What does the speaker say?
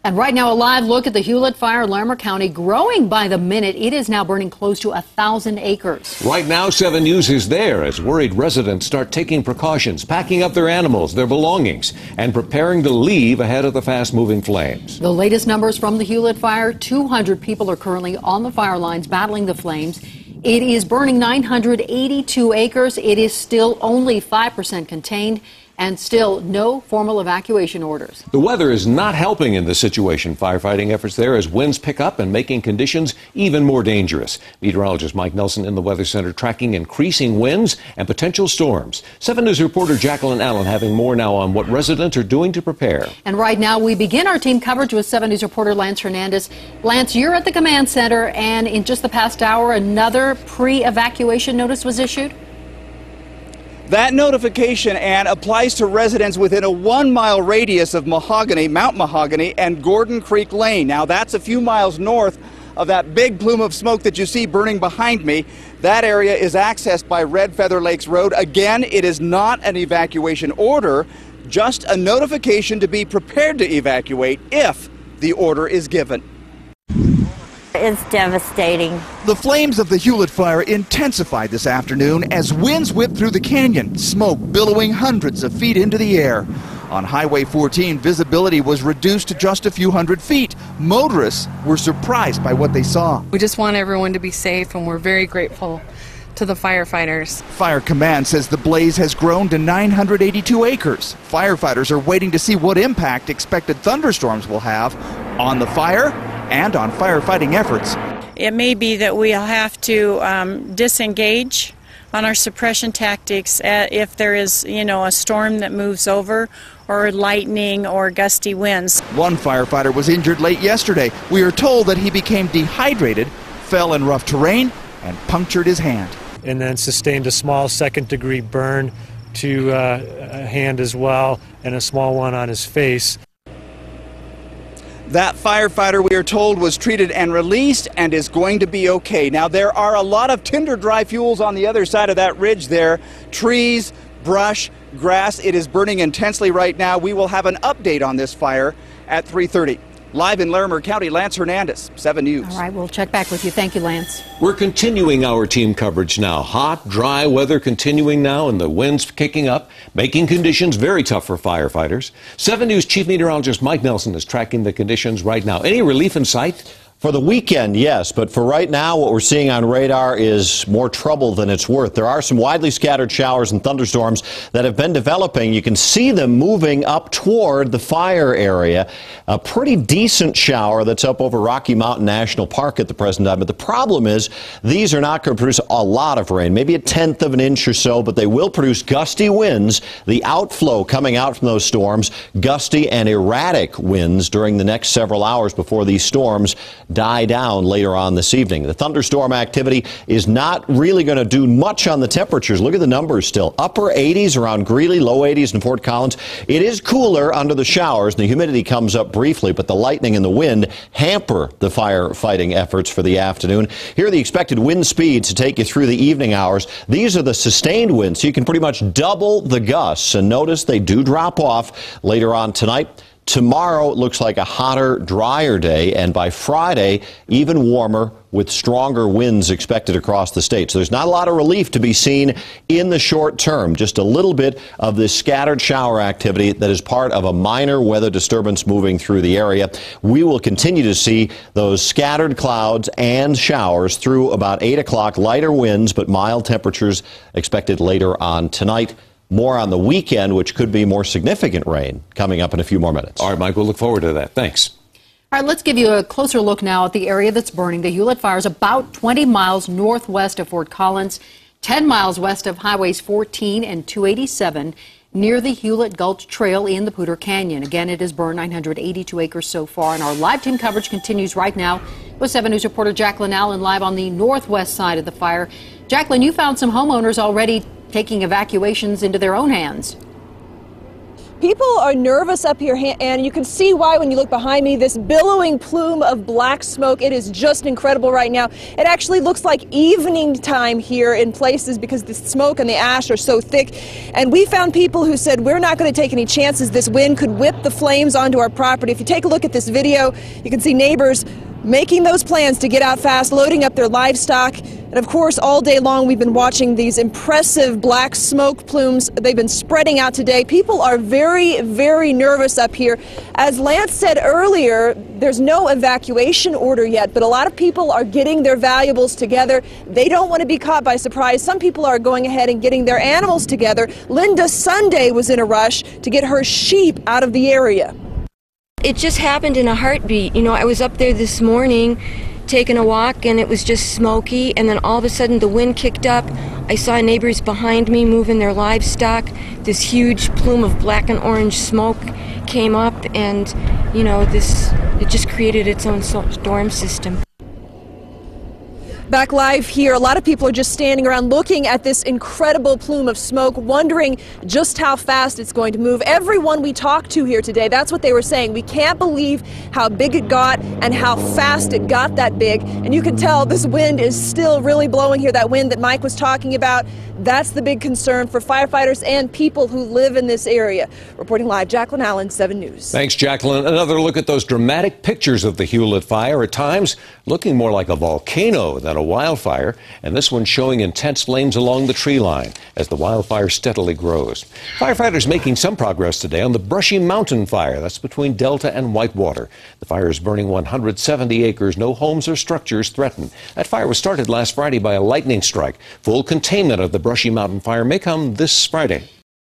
And right now, a live look at the Hewlett Fire in Larimer County, growing by the minute. It is now burning close to 1,000 acres. Right now, 7 News is there as worried residents start taking precautions, packing up their animals, their belongings, and preparing to leave ahead of the fast-moving flames. The latest numbers from the Hewlett Fire, 200 people are currently on the fire lines battling the flames. It is burning 982 acres. It is still only 5% contained, and still no formal evacuation orders. The weather is not helping in this situation. Firefighting efforts there as winds pick up and making conditions even more dangerous. Meteorologist Mike Nelson in the Weather Center tracking increasing winds and potential storms. 7 News reporter Jacqueline Allen having more now on what residents are doing to prepare. And right now we begin our team coverage with 7 News reporter Lance Hernandez. Lance, you're at the command center, and in just the past hour, another pre-evacuation notice was issued? That notification, Ann, applies to residents within a 1-mile radius of Mount Mahogany and Gordon Creek Lane. Now, that's a few miles north of that big plume of smoke that you see burning behind me. That area is accessed by Red Feather Lakes Road. Again, it is not an evacuation order, just a notification to be prepared to evacuate if the order is given. It's devastating. The flames of the Hewlett Fire intensified this afternoon as winds whipped through the canyon, smoke billowing hundreds of feet into the air. On Highway 14, visibility was reduced to just a few hundred feet. Motorists were surprised by what they saw. We just want everyone to be safe, and we're very grateful to the firefighters. Fire Command says the blaze has grown to 982 acres. Firefighters are waiting to see what impact expected thunderstorms will have on the fire and on firefighting efforts. It may be that we'll have to disengage on our suppression tactics if there is, a storm that moves over, or lightning or gusty winds. One firefighter was injured late yesterday. We are told that he became dehydrated, fell in rough terrain, and punctured his hand. And then sustained a small second-degree burn to a hand as well, and a small one on his face. That firefighter, we are told, was treated and released and is going to be okay. Now, there are a lot of tinder dry fuels on the other side of that ridge there. Trees, brush, grass. It is burning intensely right now. We will have an update on this fire at 3:30. Live in Larimer County, Lance Hernandez, 7 News. All right, we'll check back with you. Thank you, Lance. We're continuing our team coverage now. Hot, dry weather continuing now, and the winds kicking up, making conditions very tough for firefighters. 7 News Chief Meteorologist Mike Nelson is tracking the conditions right now. Any relief in sight? For the weekend, yes, but for right now, what we're seeing on radar is more trouble than it's worth. There are some widely scattered showers and thunderstorms that have been developing. You can see them moving up toward the fire area. A pretty decent shower that's up over Rocky Mountain National Park at the present time. But the problem is these are not going to produce a lot of rain, maybe a tenth of an inch or so, but they will produce gusty winds. The outflow coming out from those storms, gusty and erratic winds during the next several hours before these storms die down later on this evening. The thunderstorm activity is not really going to do much on the temperatures. Look at the numbers still. Upper 80s around Greeley, low 80s in Fort Collins. It is cooler under the showers, and the humidity comes up briefly, but the lightning and the wind hamper the firefighting efforts for the afternoon. Here are the expected wind speeds to take you through the evening hours. These are the sustained winds, so you can pretty much double the gusts, and notice they do drop off later on tonight. Tomorrow, it looks like a hotter, drier day, and by Friday, even warmer with stronger winds expected across the state. So there's not a lot of relief to be seen in the short term, just a little bit of this scattered shower activity that is part of a minor weather disturbance moving through the area. We will continue to see those scattered clouds and showers through about 8 o'clock, lighter winds, but mild temperatures expected later on tonight. More on the weekend, which could be more significant rain coming up in a few more minutes. All right, Mike, we'll look forward to that. Thanks. All right, let's give you a closer look now at the area that's burning. The Hewlett Fire is about 20 miles northwest of Fort Collins, 10 miles west of Highways 14 and 287, near the Hewlett Gulch Trail in the Poudre Canyon. Again, it has burned 982 acres so far, and our live team coverage continues right now with 7 News reporter Jacqueline Allen live on the northwest side of the fire. Jacqueline, you found some homeowners already taking evacuations into their own hands. People are nervous up here, and you can see why when you look behind me. This billowing plume of black smoke, it is just incredible right now. It actually looks like evening time here in places because the smoke and the ash are so thick. And we found people who said, we're not going to take any chances. This wind could whip the flames onto our property. If you take a look at this video, you can see neighbors making those plans to get out fast, loading up their livestock. And of course, all day long, we've been watching these impressive black smoke plumes. They've been spreading out today. People are very, very nervous up here. As Lance said earlier, there's no evacuation order yet, but a lot of people are getting their valuables together. They don't want to be caught by surprise. Some people are going ahead and getting their animals together. Linda Sunday was in a rush to get her sheep out of the area. It just happened in a heartbeat. You know, I was up there this morning taking a walk and it was just smoky, and then all of a sudden the wind kicked up. I saw neighbors behind me moving their livestock. This huge plume of black and orange smoke came up, and you know, it just created its own storm system. Back live here, a lot of people are just standing around looking at this incredible plume of smoke, wondering just how fast it's going to move. Everyone we talked to here today, that's what they were saying. We can't believe how big it got and how fast it got that big. And you can tell this wind is still really blowing here, that wind that Mike was talking about. That's the big concern for firefighters and people who live in this area. Reporting live, Jacqueline Allen, 7 News. Thanks, Jacqueline. Another look at those dramatic pictures of the Hewlett Fire, at times looking more like a volcano than a wildfire, and this one showing intense flames along the tree line as the wildfire steadily grows. Firefighters making some progress today on the Brushy Mountain Fire. That's between Delta and Whitewater. The fire is burning 170 acres. No homes or structures threatened. That fire was started last Friday by a lightning strike. Full containment of the Brushy Mountain Fire may come this Friday.